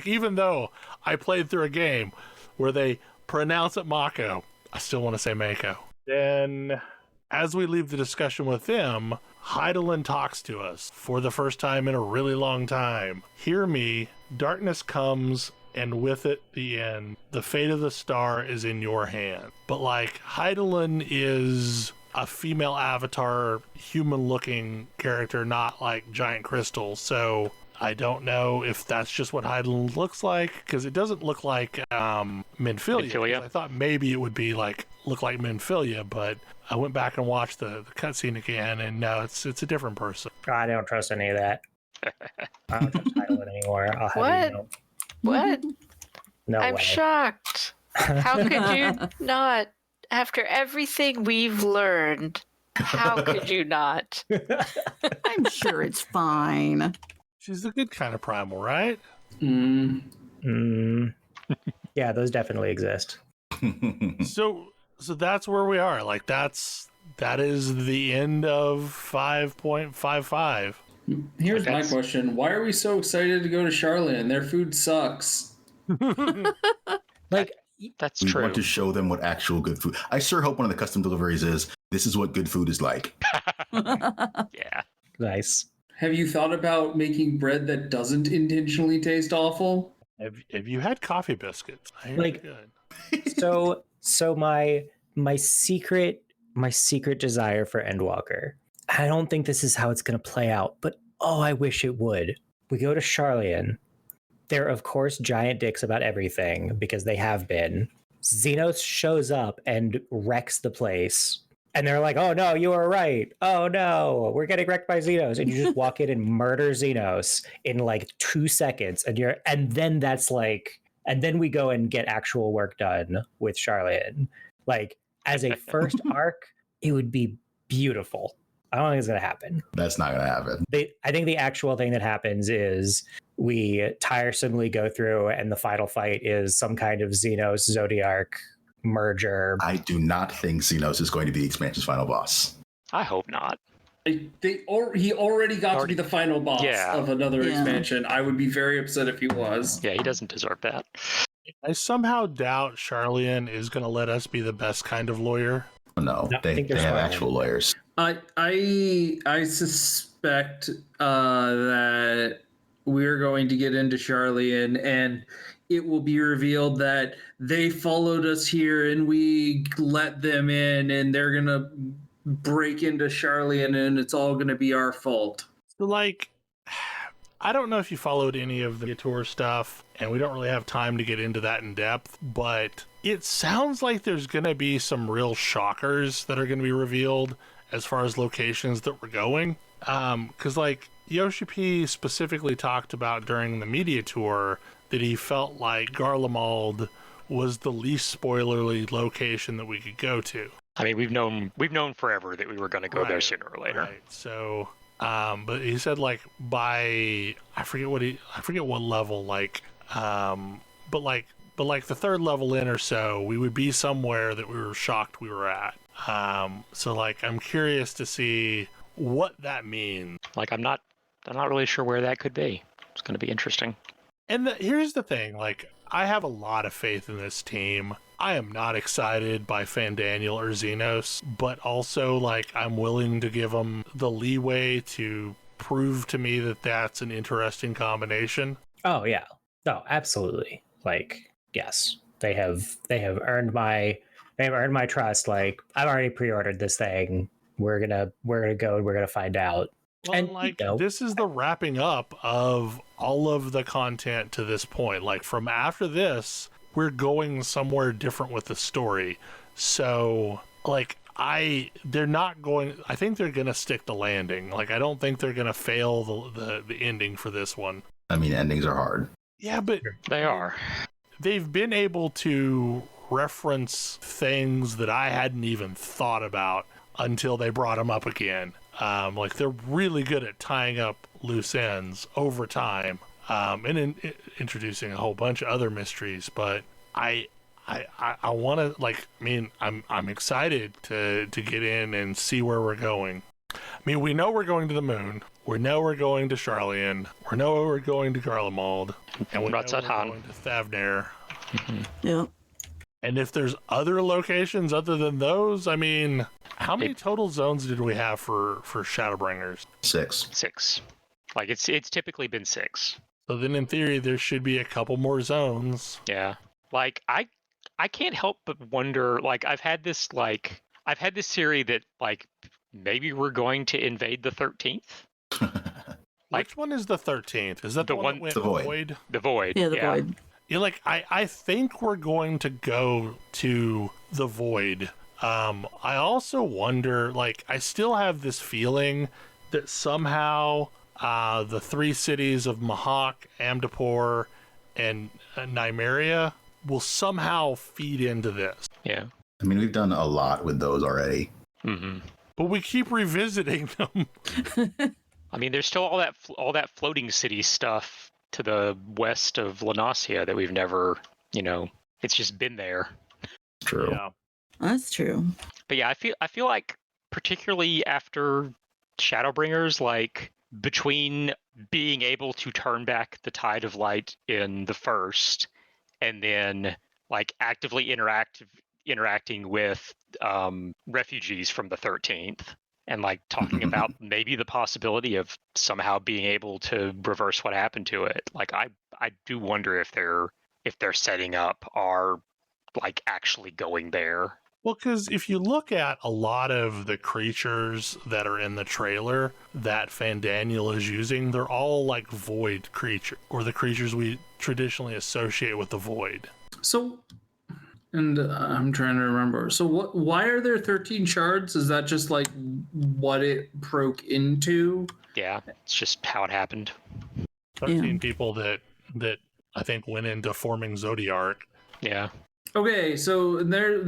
Even though I played through a game where they pronounce it Mako, I still want to say Mako. Then, as we leave the discussion with them, Hydaelyn talks to us for the first time in a really long time. Hear me, darkness comes, and with it the end. The fate of the star is in your hand. But like, Hydaelyn is a female avatar, human-looking character, not like Giant Crystal. So I don't know if that's just what Hydaelyn looks like, because it doesn't look like Minfilia. 'Cause I thought maybe it would be look like Minfilia, but I went back and watched the cutscene again, and no, it's a different person. I don't trust any of that. I don't trust Hydaelyn anymore. I'll have you know. What? No I'm way. shocked. How could you not? After everything we've learned, how could you not? I'm sure it's fine. She's the good kind of primal, right? Yeah, those definitely exist. So that's where we are. That is the end of 5.55. Here's my question. Why are we so excited to go to Charlotte? Their food sucks. That's we true. want to show them what actual good food. I sure hope one of the custom deliveries is this is what good food is like. Yeah. Nice. Have you thought about making bread that doesn't intentionally taste awful? Have you had coffee biscuits? I hear Like- they're good. So my secret desire for Endwalker. I don't think this is how it's going to play out, but I wish it would. We go to Charlian. They're of course giant dicks about everything because they have been. Xenos shows up and wrecks the place. And they're like, "Oh no, you were right. Oh no, we're getting wrecked by Xenos." And you just walk in and murder Xenos in like 2 seconds. And then we go and get actual work done with Charlian. Like, as a first arc, it would be beautiful. I don't think it's gonna happen. That's not going to happen. I think the actual thing that happens is we tiresomely go through and the final fight is some kind of Xenos Zodiac merger. I do not think Xenos is going to be the expansion's final boss. I hope not. He already got to be the final boss of another expansion. I would be very upset if he was. Yeah, he doesn't deserve that. I somehow doubt Charlian is going to let us be the best kind of lawyer. No, they have actual lawyers. I suspect that we're going to get into Charlian and it will be revealed that they followed us here and we let them in and they're going to break into Charlian and it's all going to be our fault. So, like, I don't know if you followed any of the tour stuff, and we don't really have time to get into that in depth, but it sounds like there's going to be some real shockers that are going to be revealed as far as locations that we're going. Because, like, Yoshi P specifically talked about during the media tour that he felt like Garlemald was the least spoilerly location that we could go to. I mean, we've known forever that we were going to go there sooner or later. Right. So, but he said like by I forget what level, like, but like the third level in or so, we would be somewhere that we were shocked we were at. So like I'm curious to see what that means. Like I'm not really sure where that could be. It's going to be interesting. And here's the thing, like I have a lot of faith in this team. I am not excited by Fandaniel or Xenos, but also like I'm willing to give them the leeway to prove to me that that's an interesting combination. Oh yeah, no, absolutely. Like yes, they have earned my trust. Like I've already pre-ordered this thing. We're gonna go and we're gonna find out. Well, and like this is the wrapping up of all of the content to this point. Like from after this, we're going somewhere different with the story. So like I think they're gonna stick the landing. Like I don't think they're gonna fail the ending for this one. I mean, endings are hard. Yeah, but they are. They've been able to reference things that I hadn't even thought about until they brought them up again. Like they're really good at tying up loose ends over time, and introducing a whole bunch of other mysteries. But I want to like. I mean, I'm excited to get in and see where we're going. I mean, we know we're going to the moon. We know we're going to Charlian. We know we're going to Garlemald, and we know we're going to Thavnair. Yeah. And if there's other locations other than those, I mean, how many total zones did we have for Shadowbringers? 6. Like it's typically been 6. So then in theory there should be a couple more zones. Yeah. Like I can't help but wonder, like I've had this theory that like maybe we're going to invade the 13th. Like, which one is the 13th? Is that the one that went The Void. Void? The Void. Yeah, the Void. Yeah, like I think we're going to go to the Void. I also wonder, like, I still have this feeling that somehow the 3 cities of Mahak, Amdapor, and Nymeria will somehow feed into this. Yeah. I mean, we've done a lot with those already. Mm-hmm. But we keep revisiting them. I mean, there's still all that floating city stuff to the west of Lanasia that we've never, it's just been there. True. Yeah. That's true. But yeah, I feel like particularly after Shadowbringers, like between being able to turn back the tide of light in the first, and then like actively interacting with refugees from the 13th, and like talking about maybe the possibility of somehow being able to reverse what happened to it. Like I do wonder if they're setting up are like actually going there. Well, because if you look at a lot of the creatures that are in the trailer that Fandaniel is using, they're all like void creature, or the creatures we traditionally associate with the void. So, and I'm trying to remember. So, why are there 13 shards? Is that just like what it broke into? Yeah, it's just how it happened. 13 people that I think went into forming Zodiark. Yeah. Okay, so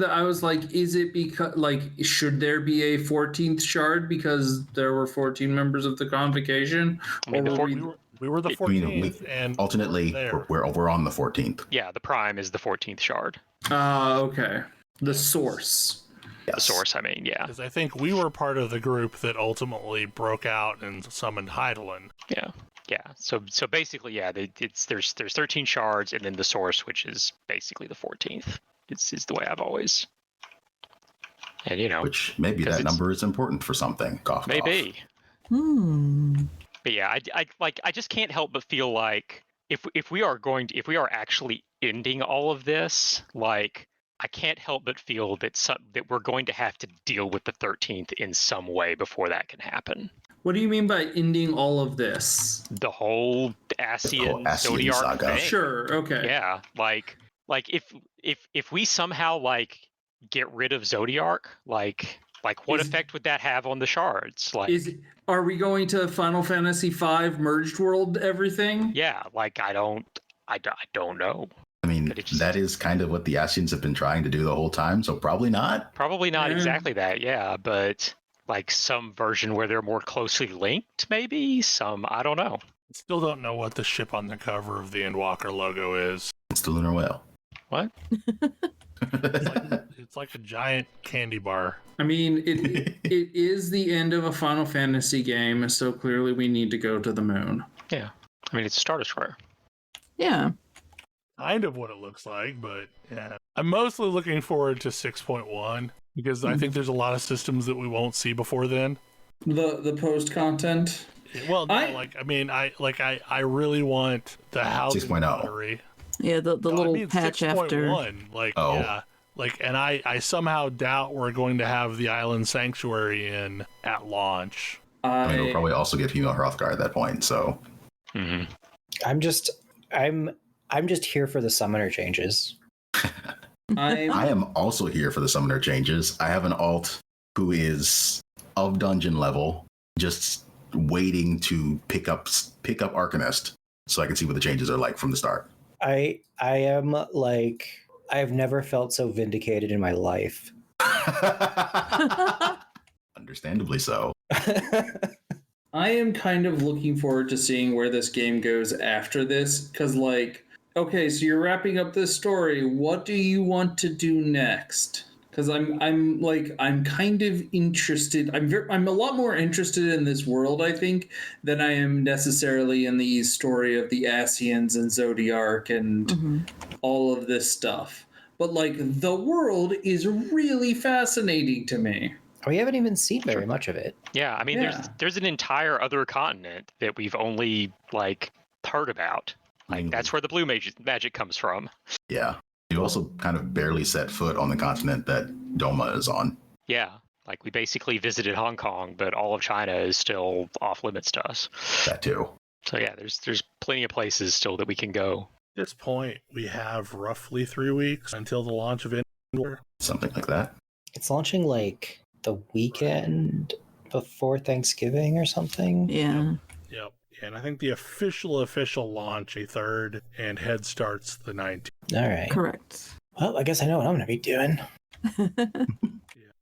I was like, is it because, like, should there be a 14th shard because there were 14 members of the convocation? I mean, we were the 14th, and alternately we're on the 14th. Yeah, the Prime is the 14th shard. Okay. The source. Yes. The source, I mean, yeah. Because I think we were part of the group that ultimately broke out and summoned Heidelin. Yeah. Yeah. So basically, yeah, there's 13 shards, and then the source, which is basically the 14th. Is the way I've always. And which maybe that number is important for something. Cough, maybe. Hmm. But yeah, I just can't help but feel like if we are actually ending all of this, like I can't help but feel that we're going to have to deal with the 13th in some way before that can happen. What do you mean by ending all of this? The whole Ascian Zodiark saga. thing. Sure. Okay. Yeah, like if we somehow like get rid of Zodiark, like what effect would that have on the shards? Like, are we going to Final Fantasy V merged world everything? Yeah, like I don't know. I mean, that is kind of what the Ascians have been trying to do the whole time, so probably not. Probably not exactly that, yeah, but like some version where they're more closely linked, maybe? I don't know. Still don't know what the ship on the cover of the Endwalker logo is. It's the Lunar Whale. What? It's like a giant candy bar. I mean, it is the end of a Final Fantasy game, so clearly we need to go to the moon. Yeah. I mean, it's a Star Destroyer. Yeah. Kind of what it looks like, but yeah. I'm mostly looking forward to 6.1 because I think there's a lot of systems that we won't see before then. The post content. Well, no, I really want the housing 6.0. battery. Yeah, the little patch 6.1, after. Yeah. And I somehow doubt we're going to have the Island Sanctuary in at launch. I mean, we'll probably also get female Hrothgar at that point, so. Mm-hmm. I'm just here for the summoner changes. I am also here for the summoner changes. I have an alt who is of dungeon level, just waiting to pick up Arcanist, so I can see what the changes are like from the start. I am like, I've never felt so vindicated in my life. Understandably so. I am kind of looking forward to seeing where this game goes after this, because okay, so you're wrapping up this story. What do you want to do next? Because I'm kind of interested. I'm a lot more interested in this world, I think, than I am necessarily in the story of the Ascians and Zodiark and all of this stuff. But the world is really fascinating to me. We haven't even seen very much of it. Yeah, I mean, there's an entire other continent that we've only heard about. That's where the blue magic comes from. Yeah. You also kind of barely set foot on the continent that Doma is on. Yeah. Like we basically visited Hong Kong, but all of China is still off limits to us. That too. So yeah, there's plenty of places still that we can go. At this point, we have roughly 3 weeks until the launch of Endwalker. Something like that. It's launching like the weekend before Thanksgiving or something. Yeah. Yep. And I think the official launch, a 3rd, and head starts the 19th. All right. Correct. Well, I guess I know what I'm going to be doing.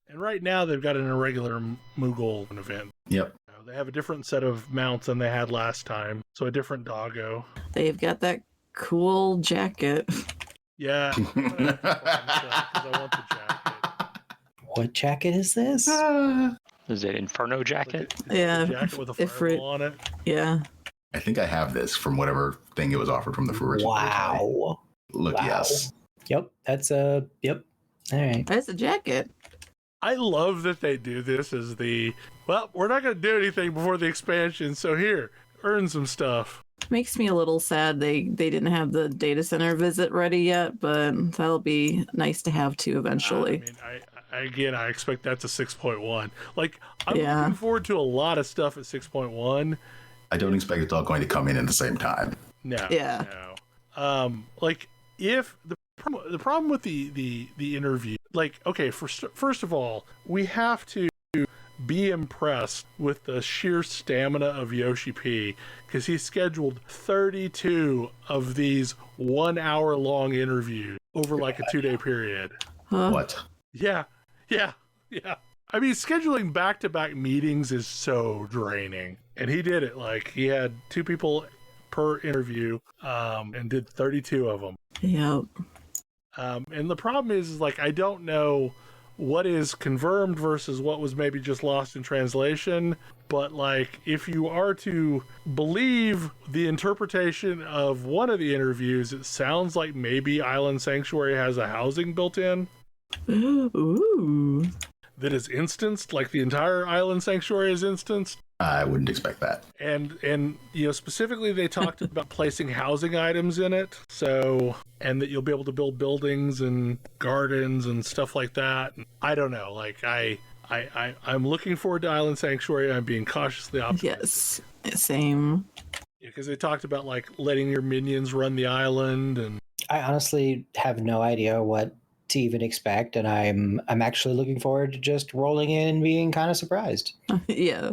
And right now, they've got an irregular Moogle event. Yep. They have a different set of mounts than they had last time. So a different doggo. They've got that cool jacket. Yeah. I'm gonna have to find stuff 'cause I want the jacket. What jacket is this? Is it Inferno jacket? It's Yeah, a jacket with a Ifrit. fireball on it. Yeah. I think I have this from whatever thing it was offered from the first. Wow. Look, Wow. yes. Yep. That's yep. All right. That's a jacket. I love that they do this as well, we're not going to do anything before the expansion, so here, earn some stuff. Makes me a little sad they didn't have the data center visit ready yet, but that'll be nice to have too eventually. I mean, I expect that's a 6.1. Like, I'm Yeah. looking forward to a lot of stuff at 6.1. I don't expect it's all going to come in at the same time. No. Yeah. No. Like, if the problem with the interview, like, okay, first of all, we have to be impressed with the sheer stamina of Yoshi P, because he scheduled 32 of these 1 hour long interviews over like a 2-day period. Huh? What? Yeah. I mean, scheduling back-to-back meetings is so draining, and he did it. Like, he had 2 people per interview, and did 32 of them. Yep. And the problem is like, I don't know what is confirmed versus what was maybe just lost in translation. But like, if you are to believe the interpretation of one of the interviews, it sounds like maybe Island Sanctuary has a housing built in. Ooh. That is instanced, like the entire Island Sanctuary is instanced. I wouldn't expect that. And you know, specifically they talked about placing housing items in it, so, and that you'll be able to build buildings and gardens and stuff like that. And I don't know, like I'm looking forward to Island Sanctuary. I'm being cautiously optimistic. Yes. Same. Because they talked about like letting your minions run the island, and I honestly have no idea what to even expect, and I'm actually looking forward to just rolling in and being kind of surprised. Yeah.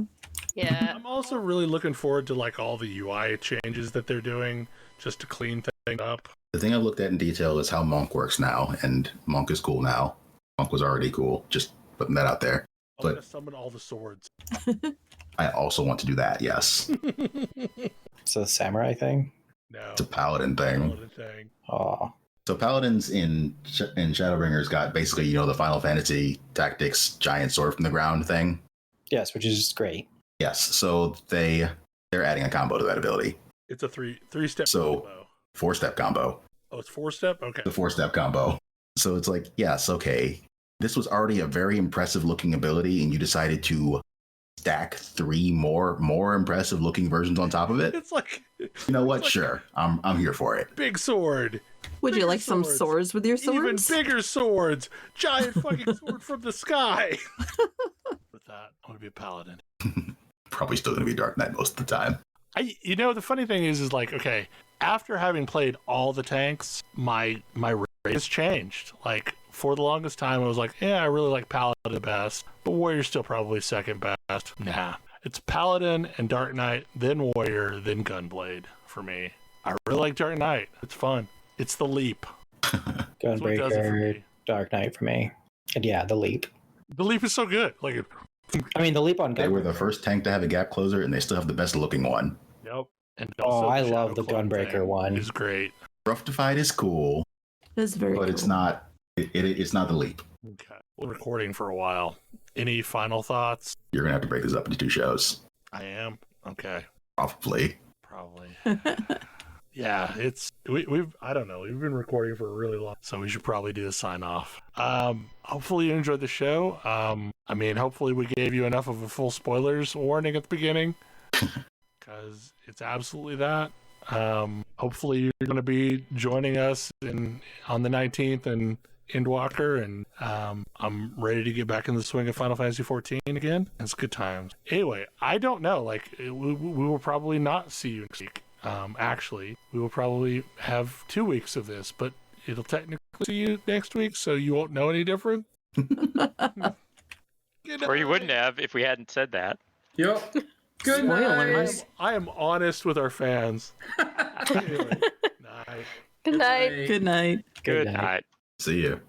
Yeah. I'm also really looking forward to like all the UI changes that they're doing just to clean things up. The thing I've looked at in detail is how Monk works now, and Monk is cool now. Monk was already cool, just putting that out there. I'm But gonna summon all the swords. I also want to do that, yes. It's a samurai thing. No. It's a paladin thing. Paladin thing. Oh, So paladins in Shadowbringers got basically, you know, the Final Fantasy Tactics giant sword from the ground thing. yes, which is great. Yes, so they're adding a combo to that ability. It's a three-step So- combo. 4-step combo. Oh, it's 4-step? Okay. The 4-step combo. So it's like, yes, okay. This was already a very impressive looking ability, and you decided to stack 3 more impressive looking versions on top of it. It's like, You know what? like- Sure, I'm here for it. big sword. Would you Bigger like some swords with your swords? Even bigger swords. Giant fucking sword from the sky. With that, I'm gonna be a paladin. Probably still gonna be Dark Knight most of the time. You know, the funny thing is like, okay, after having played all the tanks, my rate has changed. Like, for the longest time, I was like, yeah, I really like Paladin best, but Warrior's still probably second best. Nah, it's Paladin and Dark Knight, then Warrior, then Gunblade for me. I really like Dark Knight. It's fun. It's the leap. That's what does it for Gunbreaker, me. Dark Knight for me. And yeah, the leap. The leap is so good. Like, I mean, the leap on They were the Gunbreaker. first tank to have a gap closer, and they still have the best looking one. yep. And Oh, also I the love Shadow the Clone Gunbreaker thing one. is great. Rough to Fight is cool, It's very but cool. it's not. It's not the leap. Okay. We're recording for a while. Any final thoughts? You're gonna have to break this up into 2 shows, I am. Okay. probably. Probably. Yeah, we've I don't know. We've been recording for a really long, so we should probably do the sign off. Hopefully you enjoyed the show. I mean, hopefully we gave you enough of a full spoilers warning at the beginning, because it's absolutely that. Hopefully you're going to be joining us on the 19th and Endwalker, and I'm ready to get back in the swing of Final Fantasy XIV again. It's good times. Anyway, I don't know. Like, we will probably not see you next week. Actually, we will probably have 2 weeks of this, but it'll technically see you next week, so you won't know any different. Or you wouldn't have if we hadn't said that. Yep. Good Spoilers. night. I am honest with our fans. Anyway, night. Good night. Good night. Good night. See you.